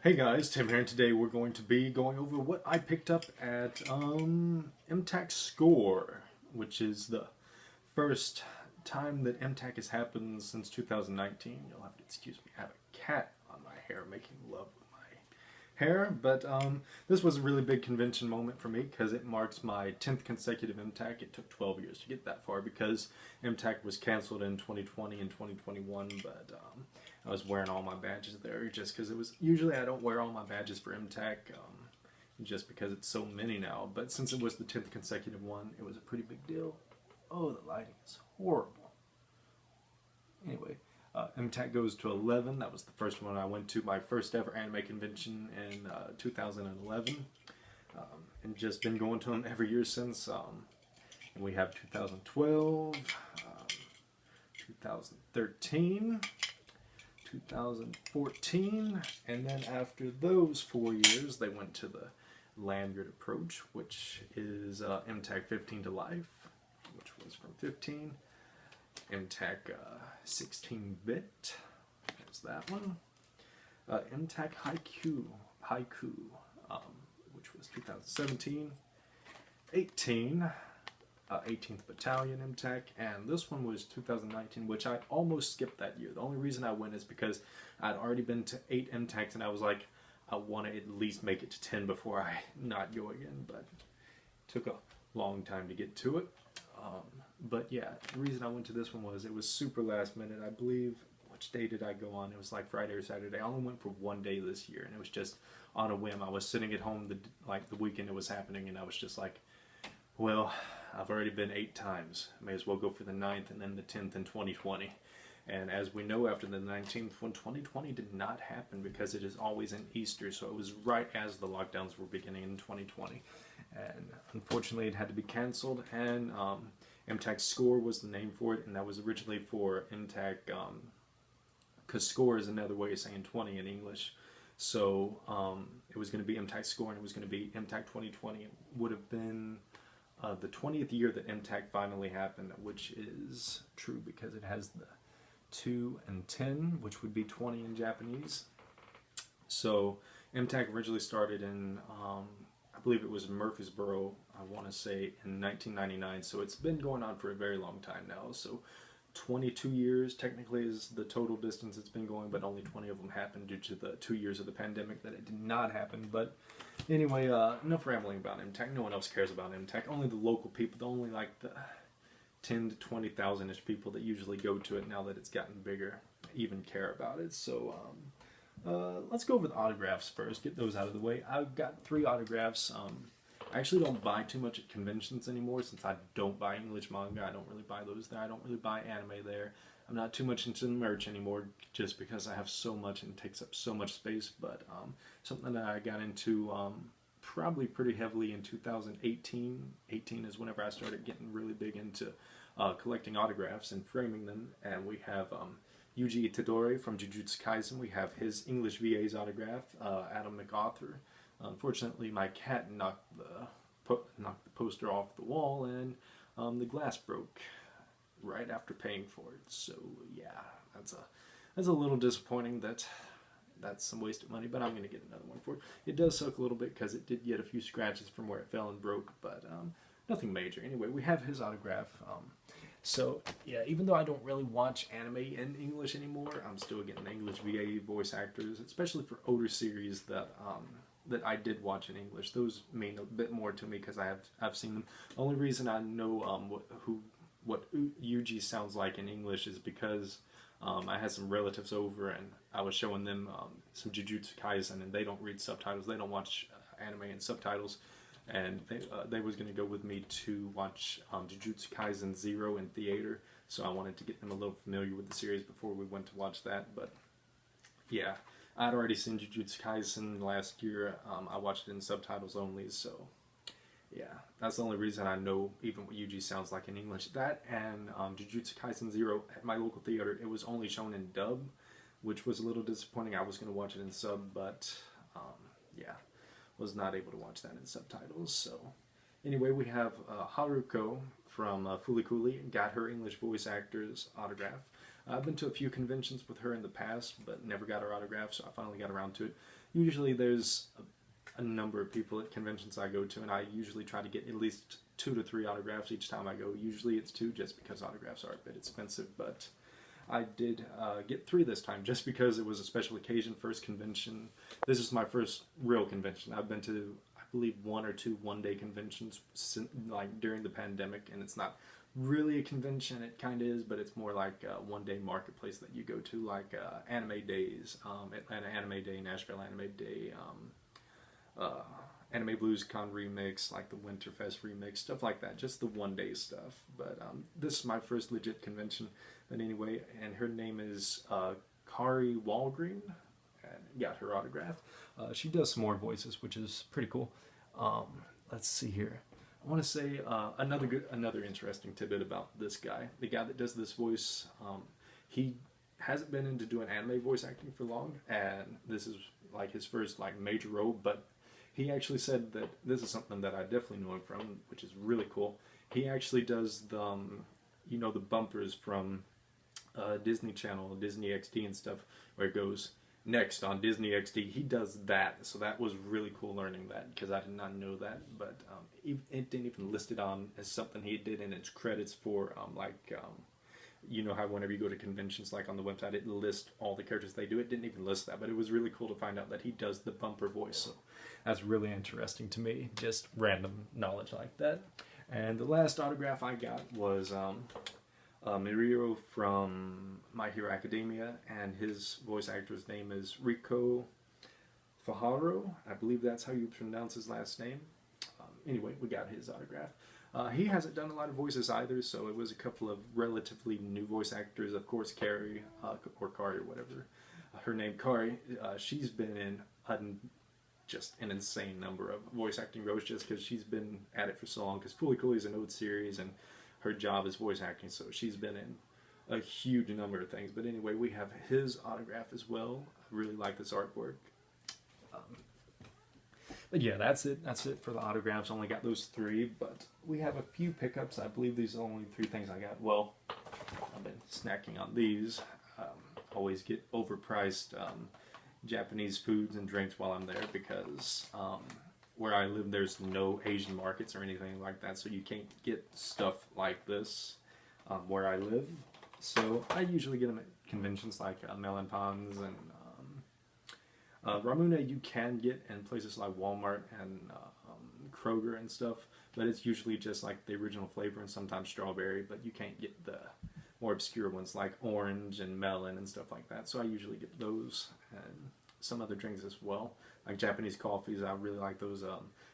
Hey guys, Tim here, and today we're going to be going over what I picked up at MTAC Score, which is the first time that MTAC has happened since 2019. You'll have to excuse me, I have a cat on my hair making love with my hair, but this was a really big convention moment for me because it marks my 10th consecutive MTAC. It took 12 years to get that far because MTAC was canceled in 2020 and 2021, but I was wearing all my badges there just because it was, usually I don't wear all my badges for MTAC just because it's so many now, but since it was the 10th consecutive one, it was a pretty big deal. Oh, the lighting is horrible. Anyway, MTAC goes to 11. That was the first one I went to, my first ever anime convention in 2011, and just been going to them every year since. And we have 2012, 2013, 2014, and then after those 4 years, they went to the Lanyard approach, which is MTAC 15 to Life, which was from 15. MTAC 16-bit, there's that one. MTAC Haiku, which was 2017. 18, 18th Battalion MTAC, and this one was 2019, which I almost skipped that year. The only reason I went is because I'd already been to 8 MTACs, and I was like, I want to at least make it to 10 before I not go again, but it took a long time to get to it. But yeah, the reason I went to this one was it was super last minute. I believe, which day did I go on? It was like Friday or Saturday. I only went for one day this year, and it was just on a whim. I was sitting at home the weekend it was happening, and I was just like, well, I've already been 8 times. May as well go for the 9th and then the 10th in 2020. And as we know, after the 19th one, 2020 did not happen because it is always in Easter, so it was right as the lockdowns were beginning in 2020. And unfortunately, it had to be canceled, and MTAC Score was the name for it, and that was originally for MTAC, because score is another way of saying 20 in English. So it was going to be MTAC Score, and it was going to be MTAC 2020. It would have been the 20th year that MTAC finally happened, which is true because it has the 2 and 10, which would be 20 in Japanese. So MTAC originally started in, I believe it was Murfreesboro, I want to say, in 1999. So it's been going on for a very long time now. So 22 years technically is the total distance it's been going, but only 20 of them happened due to the 2 years of the pandemic that it did not happen. But anyway, enough rambling about MTAC. No one else cares about MTAC. Only the local people, only like the 10 to 20,000-ish people that usually go to it now that it's gotten bigger, even care about it. So let's go over the autographs first, get those out of the way. I've got 3 autographs. I actually don't buy too much at conventions anymore since I don't buy English manga. I don't really buy those there. I don't really buy anime there. I'm not too much into the merch anymore just because I have so much and it takes up so much space. But something that I got into probably pretty heavily in 2018. 18 is whenever I started getting really big into collecting autographs and framing them. And we have Yuji Itadori from Jujutsu Kaisen. We have his English VA's autograph, Adam MacArthur. Unfortunately, my cat knocked the poster off the wall, and the glass broke right after paying for it. So yeah, that's a little disappointing. That's some wasted money, but I'm going to get another one for it. It does suck a little bit because it did get a few scratches from where it fell and broke, but nothing major. Anyway, we have his autograph. So yeah, even though I don't really watch anime in English anymore, I'm still getting English VA voice actors, especially for older series that I did watch in English. Those mean a bit more to me because I've seen them. The only reason I know what Yuji sounds like in English is because I had some relatives over and I was showing them some Jujutsu Kaisen, and they don't read subtitles. They don't watch anime and subtitles, and they was going to go with me to watch Jujutsu Kaisen 0 in theater. So I wanted to get them a little familiar with the series before we went to watch that. But yeah, I'd already seen Jujutsu Kaisen last year. I watched it in subtitles only, so yeah, that's the only reason I know even what Yuji sounds like in English. That and Jujutsu Kaisen 0 at my local theater, it was only shown in dub, which was a little disappointing. I was going to watch it in sub, but yeah, was not able to watch that in subtitles. So anyway, we have Haruko from Fooly Cooly, got her English voice actor's autograph. I've been to a few conventions with her in the past, but never got her autograph, so I finally got around to it. Usually there's a number of people at conventions I go to, and I usually try to get at least 2 to 3 autographs each time I go. Usually it's 2 just because autographs are a bit expensive, but I did get 3 this time just because it was a special occasion, first convention. This is my first real convention. I've been to, I believe, 1 or 2 one-day conventions like during the pandemic, and it's not really a convention. It kind of is, but it's more like a one-day marketplace that you go to, like Anime Days, Atlanta Anime Day, Nashville Anime Day, Anime Blues Con Remix, like the Winterfest Remix, stuff like that, just the one-day stuff. But this is my first legit convention. But anyway, and her name is Kari Walgreen, and got her autograph. She does some more voices, which is pretty cool. Let's see here. I want to say another interesting tidbit about this guy. The guy that does this voice, he hasn't been into doing anime voice acting for long, and this is like his first like major role, but he actually said that this is something that I definitely know him from, which is really cool. He actually does the, you know, the bumpers from Disney Channel, Disney XD and stuff, where it goes next on Disney XD. He does that, so that was really cool learning that, because I did not know that, but it didn't even list it on as something he did in its credits for, you know how whenever you go to conventions, like on the website, it lists all the characters they do. It didn't even list that, but it was really cool to find out that he does the bumper voice, so that's really interesting to me, just random knowledge like that. And the last autograph I got was Mirio from My Hero Academia, and his voice actor's name is Rico Fajaro. I believe that's how you pronounce his last name. Anyway, we got his autograph. He hasn't done a lot of voices either, so it was a couple of relatively new voice actors. Of course, Carrie, or Kari, or whatever. Her name, Kari, she's been in just an insane number of voice acting roles just because she's been at it for so long, because Fooly Cooly is an old series, and her job is voice acting, so she's been in a huge number of things. But anyway, we have his autograph as well. I really like this artwork. But yeah, that's it. That's it for the autographs. Only got those 3, but we have a few pickups. I believe these are the only 3 things I got. Well, I've been snacking on these. Always get overpriced Japanese foods and drinks while I'm there, because where I live there's no Asian markets or anything like that, so you can't get stuff like this where I live. So I usually get them at conventions like Melon Ponds, and Ramune you can get in places like Walmart and Kroger and stuff, but it's usually just like the original flavor and sometimes strawberry, but you can't get the more obscure ones like orange and melon and stuff like that. So I usually get those, and some other drinks as well, like Japanese coffees. I really like those.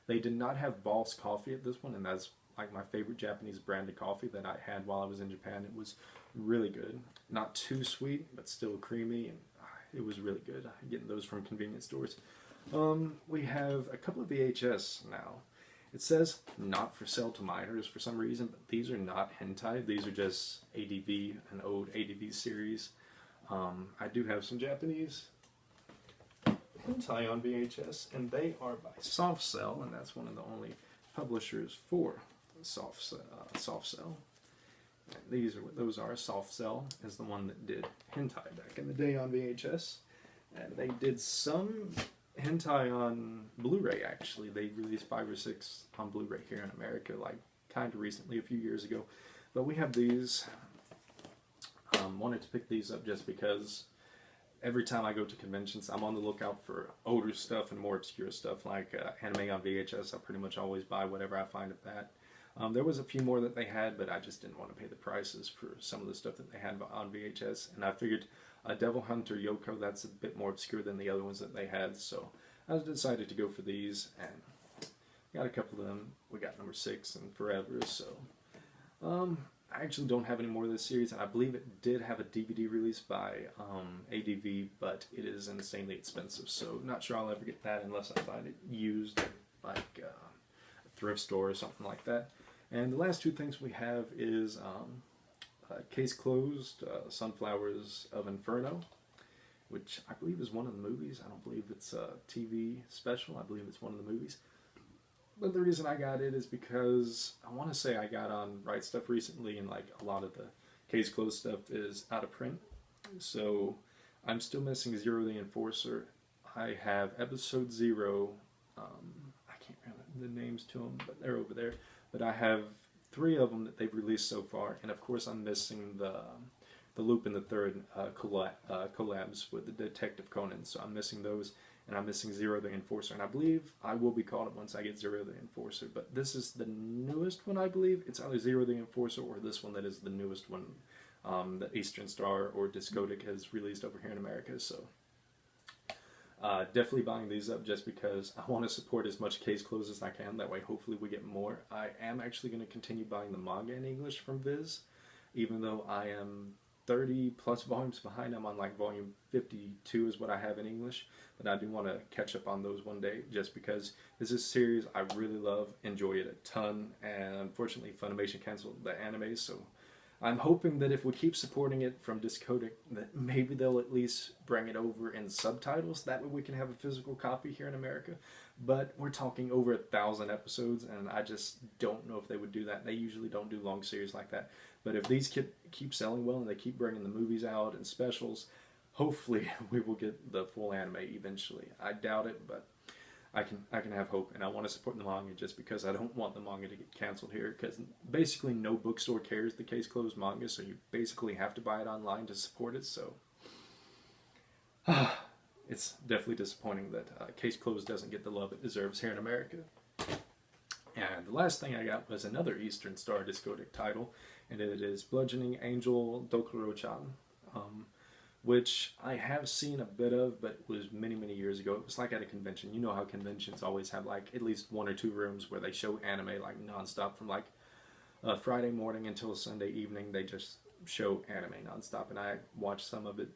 They did not have Boss coffee at this one, and that's like my favorite Japanese branded coffee that I had while I was in Japan. It was really good. Not too sweet, but still creamy, and it was really good. Getting those from convenience stores. We have a couple of VHS now. It says not for sale to minors for some reason, but these are not hentai. These are just ADV, an old ADV series. I do have some Japanese hentai on VHS, and they are by Soft Cell, and that's one of the only publishers for Soft Cell. And those are. Soft Cell is the one that did hentai back in the day on VHS, and they did some hentai on Blu-ray. Actually, they released 5 or 6 on Blu-ray here in America, like kind of recently, a few years ago. But we have these. Wanted to pick these up just because every time I go to conventions, I'm on the lookout for older stuff and more obscure stuff, like anime on VHS. I pretty much always buy whatever I find of that. There was a few more that they had, but I just didn't want to pay the prices for some of the stuff that they had on VHS. And I figured Devil Hunter Yoko, that's a bit more obscure than the other ones that they had. So I decided to go for these, and got a couple of them. We got number 6 and Forever. So I actually don't have any more of this series, and I believe it did have a DVD release by ADV, but it is insanely expensive. So not sure I'll ever get that unless I find it used at like a thrift store or something like that. And the last 2 things we have is Case Closed, Sunflowers of Inferno, which I believe is one of the movies. I don't believe it's a TV special. I believe it's one of the movies. But the reason I got it is because I want to say I got on Right Stuff recently, and like a lot of the Case Closed stuff is out of print. So I'm still missing Zero the Enforcer. I have episode 0. I can't remember the names to them, but they're over there. But I have 3 of them that they've released so far, and of course I'm missing the Lupin the Third collabs with the Detective Conan. So I'm missing those, and I'm missing Zero the Enforcer. And I believe I will be caught up once I get Zero the Enforcer. But this is the newest one, I believe. It's either Zero the Enforcer or this one that is the newest one that Eastern Star or Discodic has released over here in America. So definitely buying these up just because I want to support as much Case Closed as I can. That way hopefully we get more. I am actually going to continue buying the manga in English from Viz, even though I am 30 plus volumes behind. I'm on like volume 52 is what I have in English, but I do want to catch up on those one day just because this is a series I really love, enjoy it a ton, and unfortunately Funimation canceled the anime, so I'm hoping that if we keep supporting it from Discodic, that maybe they'll at least bring it over in subtitles. That way we can have a physical copy here in America. But we're talking over 1,000 episodes, and I just don't know if they would do that. They usually don't do long series like that. But if these keep selling well and they keep bringing the movies out and specials, hopefully we will get the full anime eventually. I doubt it, but I can have hope, and I want to support the manga just because I don't want the manga to get canceled here, because basically no bookstore carries the Case Closed manga, so you basically have to buy it online to support it. So it's definitely disappointing that Case Closed doesn't get the love it deserves here in America. And the last thing I got was another Eastern Star Discodic title, and it is Bludgeoning Angel Dokuro-chan, which I have seen a bit of, but it was many, many years ago. It was like at a convention. You know how conventions always have like at least 1 or 2 rooms where they show anime like nonstop from like Friday morning until Sunday evening. They just show anime nonstop, and I watched some of it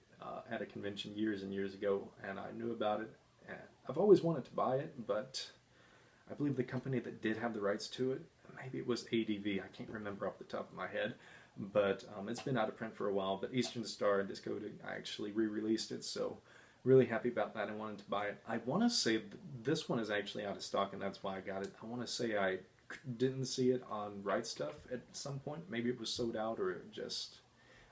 at a convention years and years ago, and I knew about it. And I've always wanted to buy it, but I believe the company that did have the rights to it, maybe it was ADV, I can't remember off the top of my head, but it's been out of print for a while. But Eastern Star and Discodic actually re-released it, so really happy about that. I wanted to buy it. I want to say this one is actually out of stock, and that's why I got it. I want to say I didn't see it on Right Stuff at some point. Maybe it was sold out or just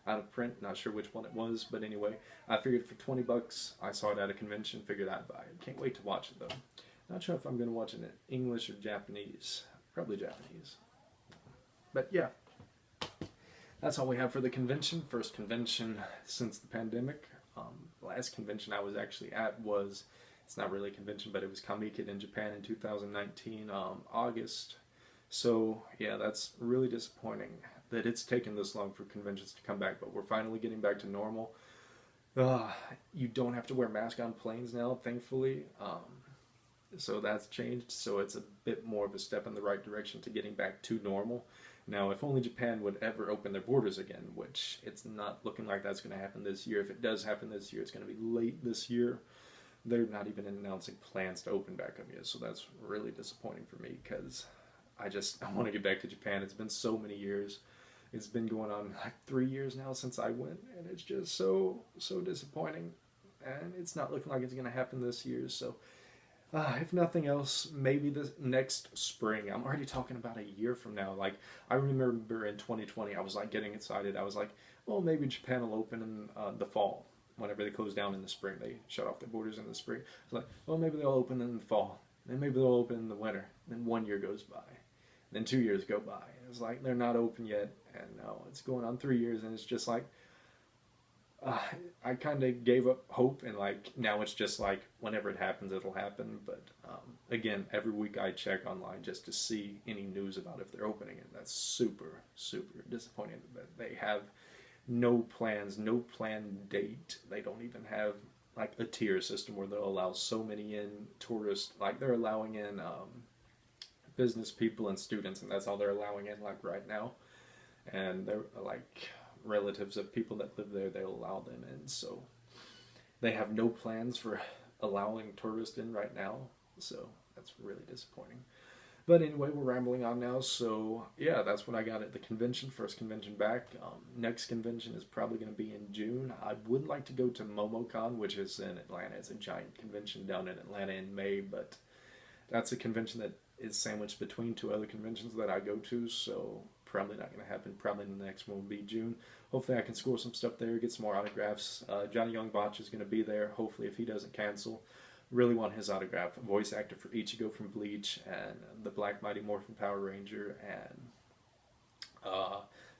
out of print. Not sure which one it was, but anyway, I figured for 20 bucks, I saw it at a convention, figured I'd buy it. Can't wait to watch it though. Not sure if I'm going to watch it in English or Japanese. Probably Japanese. But yeah, that's all we have for the convention. First convention since the pandemic. The last convention I was actually at was, it's not really a convention, but it was Comiket in Japan in 2019, August. So yeah, that's really disappointing that it's taken this long for conventions to come back, but we're finally getting back to normal. You don't have to wear masks on planes now, thankfully. So that's changed, so it's a bit more of a step in the right direction to getting back to normal. Now, if only Japan would ever open their borders again, which it's not looking like that's going to happen this year. If it does happen this year, it's going to be late this year. They're not even announcing plans to open back up yet, so that's really disappointing for me, because I want to get back to Japan. It's been so many years. It's been going on like 3 years now since I went, and it's just so disappointing. And it's not looking like it's going to happen this year, so if nothing else, maybe the next spring. I'm already talking about a year from now. Like, I remember in 2020, I was like getting excited. I was like, well, maybe Japan will open in the fall. Whenever they close down in the spring, they shut off their borders in the spring. I was like, well, maybe they'll open in the fall. Then maybe they'll open in the winter. Then 1 year goes by. Then 2 years go by. It's like, they're not open yet. And no, it's going on 3 years, and it's just like, I kind of gave up hope, and like now it's just like whenever it happens, it'll happen. But again, every week I check online just to see any news about if they're opening it. That's super disappointing that they have no plans, no planned date. They don't even have like a tier system where they'll allow so many in tourists. Like they're allowing in business people and students, and that's all they're allowing in like right now. And they're like relatives of people that live there, they'll allow them in. So they have no plans for allowing tourists in right now. So that's really disappointing. But anyway, we're rambling on now. So yeah, that's what I got at the convention. First convention back. Next convention is probably going to be in June. I would like to go to MomoCon, which is in Atlanta. It's a giant convention down in Atlanta in May, but that's a convention that is sandwiched between 2 other conventions that I go to, so probably not going to happen. Probably the next one will be June. Hopefully I can score some stuff there, get some more autographs. Johnny Young Botch is going to be there, hopefully, if he doesn't cancel. Really want his autograph. Voice actor for Ichigo from Bleach, and the Black Mighty Morphin Power Ranger, and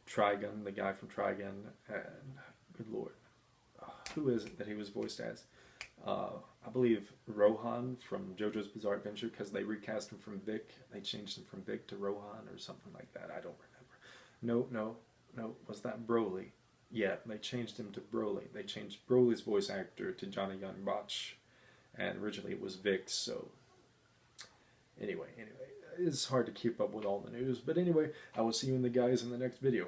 Trigun, the guy from Trigun, and good lord, who is it that he was voiced as? I believe Rohan from JoJo's Bizarre Adventure, because they recast him from Vic. They changed him from Vic to Rohan or something like that. I don't remember. No. Was that Broly? Yeah, they changed him to Broly. They changed Broly's voice actor to Johnny Young Botch, and originally it was Vic. So anyway, it's hard to keep up with all the news. But anyway, I will see you in the guys in the next video.